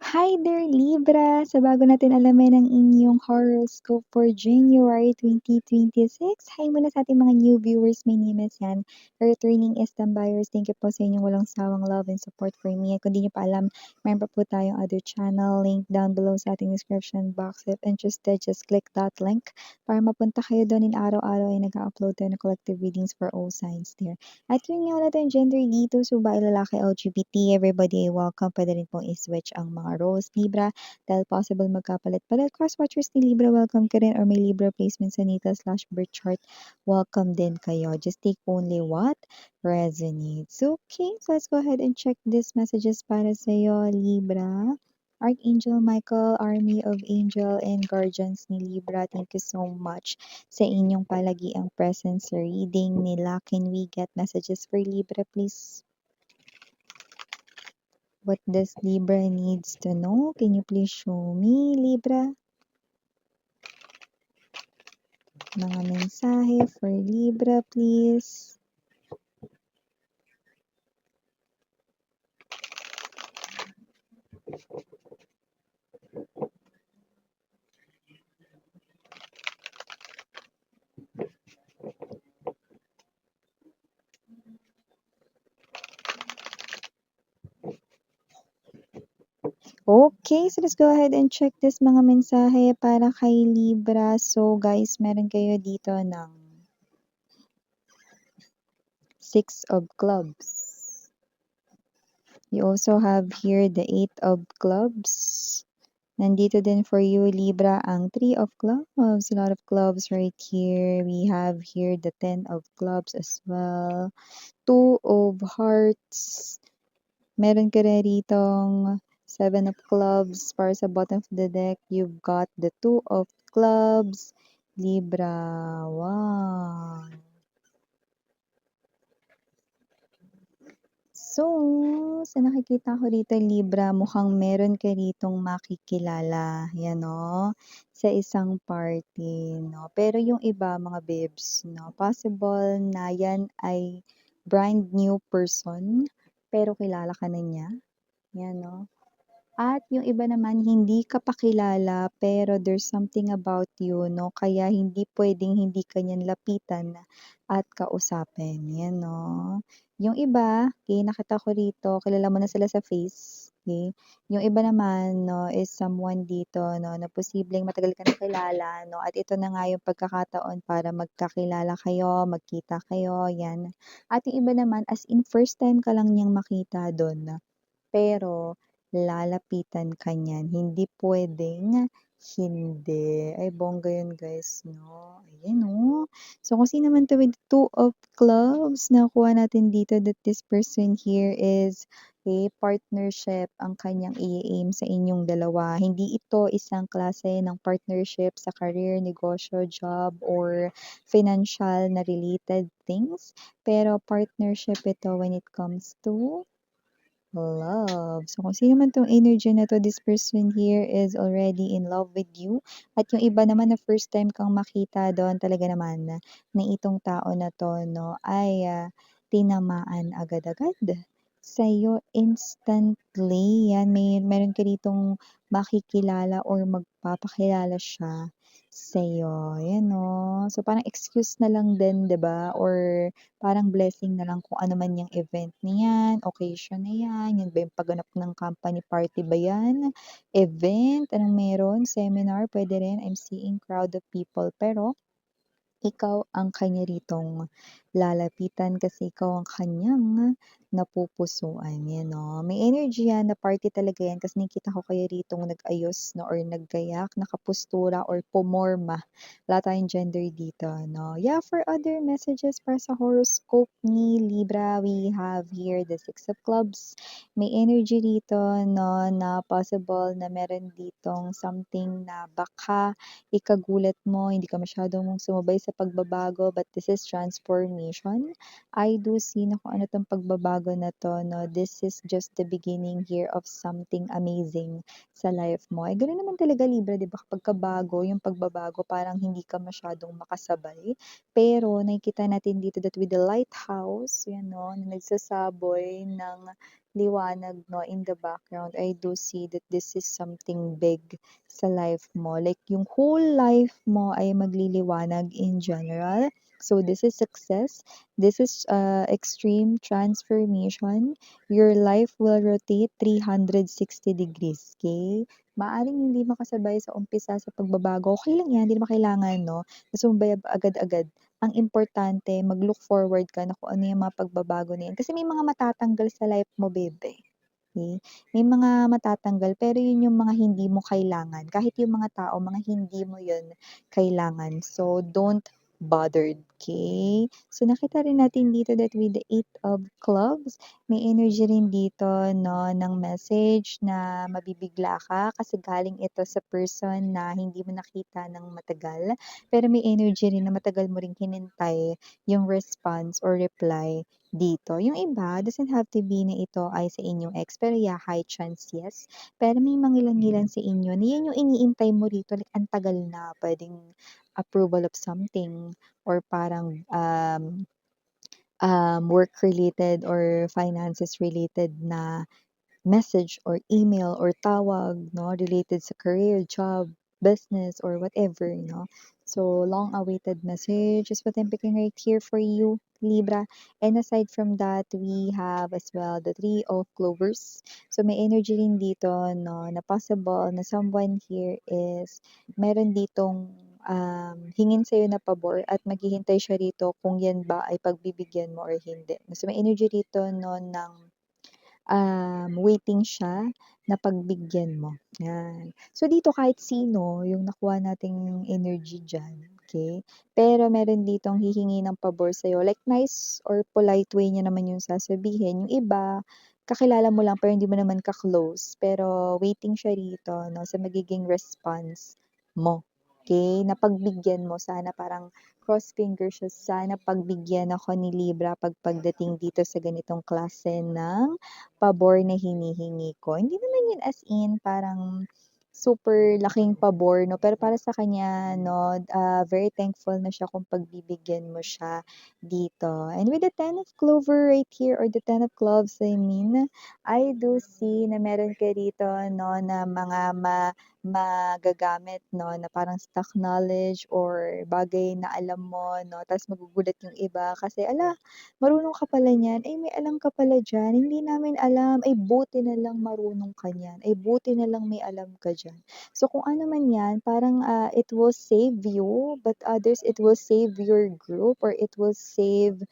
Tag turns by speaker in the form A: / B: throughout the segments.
A: Hi there, Libra! Sa bago natin alamin ang inyong horoscope for January 2026. Hi muna sa ating mga new viewers, my name is Yan. Returning Estam buyers, thank you po sa inyong walang sawang love and support for me. At kung di nyo pa alam, meron pa po tayong other channel, link down below sa ating description box. If interested, just click that link para mapunta kayo doon. In araw-araw ay nag-upload tayo ng collective readings for all signs there. At yun nga wala tayong gender dito, so babae, lalaki, LGBT, everybody ay welcome. Pwede rin pong i-switch ang mga roles, Libra, dahil possible magkapalit-palit. Cross-watchers ni Libra, welcome ka rin, or may Libra placement sa natal/birth chart, welcome din kayo. Just take only what resonates. Okay, so let's go ahead and check these messages para sa'yo, Libra. Archangel Michael, Army of Angel and Guardians ni Libra, thank you so much sa inyong palagiang presence sa reading nila. Can we get messages for Libra, please? What does Libra needs to know? Can you please show me, Libra? Mga mensahe for Libra, please. Okay, so let's go ahead and check this mga mensahe para kay Libra. So guys, meron kayo dito ng Six of Clubs. You also have here the Eight of Clubs. Nandito din for you, Libra, ang Three of Clubs. A lot of clubs right here. We have here the Ten of Clubs as well. Two of Hearts. Meron ka rin ditong Seven of Clubs. Para sa bottom of the deck, you've got the Two of Clubs. Libra. Wow. So, sa nakikita ko dito, Libra, mukhang meron ka ditong makikilala, yan, no? Sa isang party, no? Pero yung iba, mga babes, no? Possible na yan ay brand new person, pero kilala ka na niya, yan, no? At yung iba naman, hindi ka pa kilala, pero there's something about you, no? Kaya hindi pwedeng hindi ka niyan lapitan at kausapin. Yan, no? Yung iba, okay, nakita ko rito, kilala mo na sila sa face. Okay? Yung iba naman, no, is someone dito, no, na posibleng matagal ka na kilala, no? At ito na nga yung pagkakataon para magkakilala kayo, magkita kayo, yan. At yung iba naman, as in first time ka lang niyang makita doon, pero lalapitan ka niyan, hindi puwedeng hindi. Ay bongga 'yun guys 'no, ayan oh. So kung sino man 'to with two of clubs, nakuha natin dito that this person here is a partnership ang kanyang i-aim sa inyong dalawa. Hindi ito isang klase ng partnership sa career, negosyo, job, or financial na related things, pero partnership ito when it comes to love. So, kung sino man 'tong energy na 'to, this person here is already in love with you. At yung iba naman na first time kang makita doon, talaga naman na itong tao na 'to 'no, ay, tinamaan agad-agad sa'yo instantly. Yan, meron ka ditong makikilala or magpapakilala siya sa'yo, yan 'no. So, parang excuse na lang din, 'di ba, or parang blessing na lang kung ano man yang event na yan, occasion na yan, yun ba yung pagganap ng company party ba yan, event, anong meron, seminar, pwede rin, I'm seeing crowd of people, pero ikaw ang kanya ritong lalapitan kasi ikaw ang kanyang napupusuan, yan 'no. May energy yan na party talaga yan kasi nakikita ko kayo ritong nag-ayos 'no or naggayak, nakapustura or pumorma. Wala tayong gender dito 'no. Yeah, for other messages para sa horoscope ni Libra, we have here the Six of Clubs. May energy dito 'no na possible na meron ditong something na baka ikagulat mo, hindi ka masyadong sumabay sa pagbabago, but this is transformation. I do see na kung ano 'tong pagbabago pagbabago na 'to 'no, this is just the beginning here of something amazing sa life mo. Gano'n naman talaga Libra 'di ba kapagka bago, yung pagbabago parang hindi ka masyadong makasabay. Pero nakikita natin dito that with the lighthouse, 'yan 'no, na nagsasaboy ng liwanag 'no, in the background, I do see that this is something big sa life mo. Like yung whole life mo ay magliliwanag in general. So this is success. This is extreme transformation. Your life will rotate 360 degrees, okay? Maaring hindi makasabay sa umpisa sa pagbabago. Okay lang yan, hindi naman kailangan, no? Na sumabayab agad-agad. Ang importante, mag-look forward ka na kung ano yung mga pagbabago na yan. Kasi may mga matatanggal sa life mo, bebe. Okay? May mga matatanggal, pero yun yung mga hindi mo kailangan. Kahit yung mga tao, mga hindi mo yun kailangan. So, don't bothered, okay? So, nakita rin natin dito that with the Eight of Clubs, may energy rin dito, no, ng message na mabibigla ka kasi galing ito sa person na hindi mo nakita ng matagal. Pero may energy rin na matagal mo ring hinintay yung response or reply dito. Yung iba, doesn't have to be na ito ay sa inyong ex, pero yeah, high chance, yes. Pero may mangilan-ngilan sa inyo na yan yung iniintay mo rito, like, ang tagal na, pwedeng approval of something or parang work-related or finances-related na message or email or tawag, no, related sa career, job, business, or whatever, no. So, long-awaited message is what I'm picking right here for you, Libra. And aside from that, we have as well the Three of Clovers. So, may energy rin dito, no, na possible na someone here is meron ditong hingin sa'yo na pabor at maghihintay siya rito kung yan ba ay pagbibigyan mo or hindi. So, may energy rito, no, ng waiting siya na pagbigyan mo, yan. So, dito kahit sino yung nakuha nating energy diyan, okay? Pero meron ditong hihingi ng pabor sa'yo, like nice or polite way niya naman yung sasabihin. Yung iba, kakilala mo lang pero hindi mo naman ka-close, pero waiting siya rito 'no, sa magiging response mo, okay? Na pagbigyan mo, sana parang cross fingers siya, sana pagbigyan ako ni Libra pagdating dito sa ganitong klase ng pabor na hinihingi ko. Hindi naman yun as in parang super laking pabor 'no, pero para sa kanya 'no, very thankful na siya kung pagbibigyan mo siya dito. And with the Ten of Clover right here or the Ten of Clubs I mean, I do see na meron ka dito 'no, na mga magagamit 'no, na parang stock knowledge or bagay na alam mo 'no, ta's magugulat yung iba kasi, "Hala, marunong ka pala niyan, ay may alam ka pala diyan, hindi namin alam, ay buti na lang marunong ka niyan, ay buti na lang may alam ka diyan." So kung ano man 'yan parang, it will save you, but others it will save your group or it will save,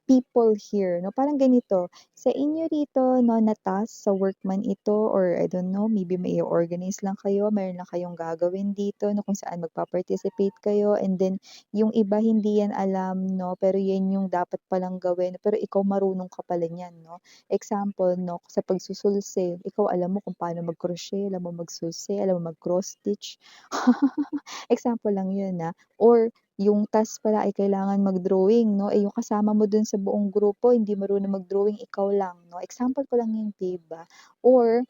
A: people here 'no. Parang ganito, sa inyo rito 'no na task, sa work man ito or I don't know, maybe may organize lang kayo, meron lang kayong gagawin dito 'no kung saan magpa-participate kayo and then yung iba hindi yan alam 'no, pero yan yung dapat palang gawin, pero ikaw marunong ka pala niyan 'no. Example 'no, sa pagsusulse, ikaw alam mo kung paano mag-crochet, alam mo magsulse, alam mo mag-cross stitch. Example lang yun, or yung task pala ay kailangan mag-drawing 'no, eh, yung kasama mo dun sa buong grupo hindi marunong mag-drawing, ikaw lang 'no. Example ko lang yun, babe, or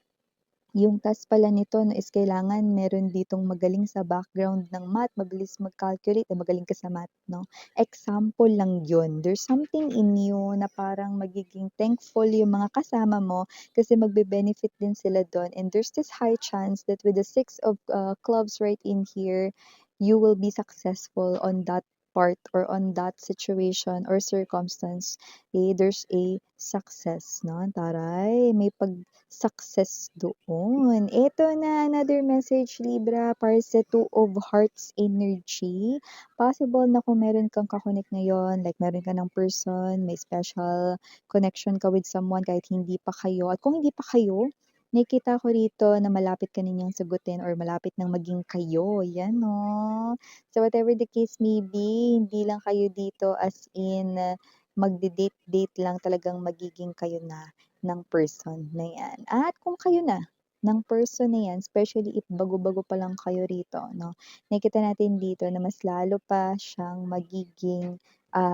A: yung task pala nito 'no is kailangan meron ditong magaling sa background ng math, mabilis mag-calculate, magaling ka sa math 'no. Example lang yun. There's something in you na parang magiging thankful yung mga kasama mo kasi magbe-benefit din sila dun and there's this high chance that with the Six of, Clubs right in here, you will be successful on that part or on that situation or circumstance. There's a success 'no, taray may success doon. Eto na, another message Libra para sa Two of Hearts energy. Possible na kung meron kang ka-connect ngayon, like meron ka ng person, may special connection ka with someone kahit hindi pa kayo. At kung hindi pa kayo, nakikita ko rito na malapit ka ninyang sagutin or malapit nang maging kayo. Yan, no? So whatever the case may be, hindi lang kayo dito as in magde-date-date lang, talagang magiging kayo na ng person na yan. At kung kayo na ng person na yan, especially if bago-bago pa lang kayo rito, no? Nakikita natin dito na mas lalo pa siyang magiging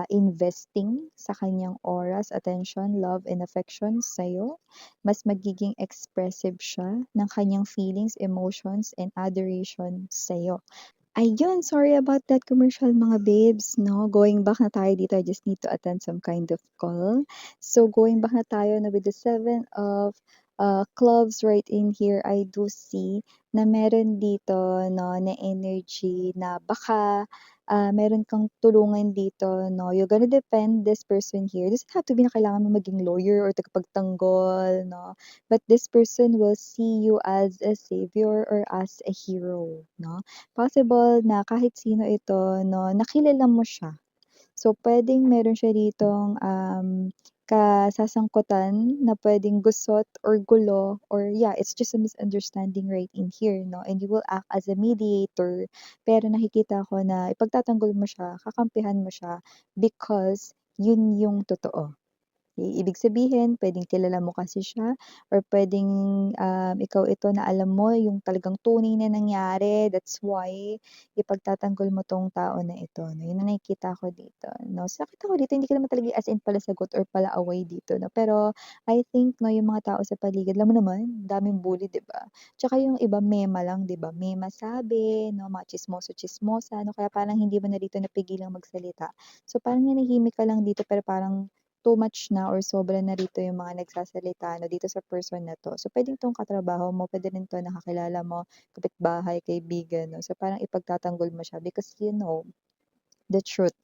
A: investing sa kanyang oras, attention, love, and affection sa'yo. Mas magiging expressive siya ng kanyang feelings, emotions, and adoration sa'yo. Ayun, sorry about that commercial mga babes, 'no? Going back na tayo dito, I just need to attend some kind of call. So, going back na tayo na with the 7 of clubs right in here, I do see na meron dito, 'no, na energy na baka, meron kang tulungan dito, 'no? You're gonna depend this person here. Doesn't have to be na kailangan mo maging lawyer or tagapagtanggol, 'no? But this person will see you as a savior or as a hero, 'no? Possible na kahit sino ito 'no, nakilala mo siya. So, puwedeng meron siya ditong, kasasangkutan na puwedeng gusot or gulo or yeah, it's just a misunderstanding right in here 'no, and you will act as a mediator. Pero nakikita ko na ipagtatanggol mo siya, kakampihan mo siya because yun yung totoo. Ibig sabihin puwedeng kilala mo kasi siya or puwedeng, ikaw ito na alam mo yung talagang tunay na nangyari, that's why ipagtatanggol mo 'tong tao na ito 'no, yun ang nakikita ko dito 'no. So nakita ko dito hindi ka naman talaga as in palasagot or palaaway dito 'no, pero I think 'no, yung mga tao sa paligid alam mo naman daming bully 'di ba? Tsaka yung iba mema lang 'di ba, mema sabi 'no, mga tsismoso-tsismosa 'no, kaya parang hindi mo na dito napigilang magsalita. So parang nanahimik ka lang dito pero parang too much na or sobra na rito yung mga nagsasalita 'no, dito sa person na 'to. So, puwedeng 'tong katrabaho mo, puwede rin 'to na kakilala mo, kapitbahay, kaibigan 'no. So, parang ipagtatanggol mo siya because you know the truth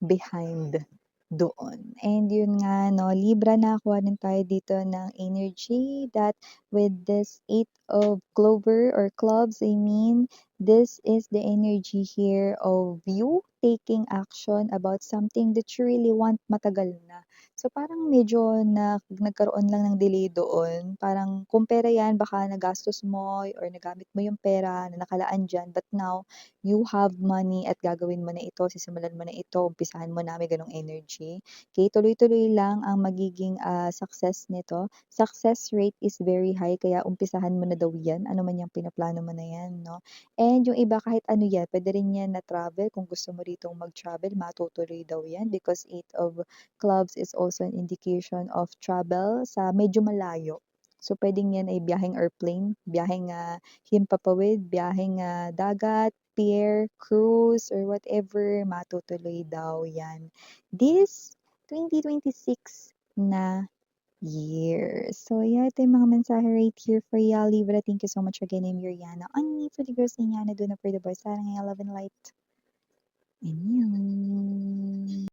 A: behind doon. And yun nga 'no, Libra nakakuha rin tayo dito ng energy that with this 8 of clover or clubs, I mean, this is the energy here of you taking action about something that you really want matagal na. So, parang medyo nagkaroon lang ng delay doon. Parang kung pera 'yan baka nagastos mo or nagamit mo yung pera na nakalaan diyan, but now you have money at gagawin mo na ito, sisimulan mo na ito, umpisahan mo na, may gano'ng energy. Okey, tuloy-tuloy lang ang magiging, success nito. Success rate is very high kaya umpisahan mo na daw 'yan, ano man 'yang pinaplano mo na 'yan 'no. And yung iba kahit ano 'yan, puwede rin 'yan na travel kung gusto mo ditong mag-travel matutuloy daw 'yan because 8 of clubs is also an indication of travel sa medyo malayo. So, puwedeng 'yan ay biyaheng airplane, biyaheng, himpapawid, biyaheng, dagat, pier, cruise, or whatever, matutuloy daw 'yan this 2026 na year. So, yeah, ito yung mga mensahe right here for ya, Libra. Thank you so much again. I'm Yuriana. Only for the girls in Yana, do not for the boys. Sarang love and light. And yun.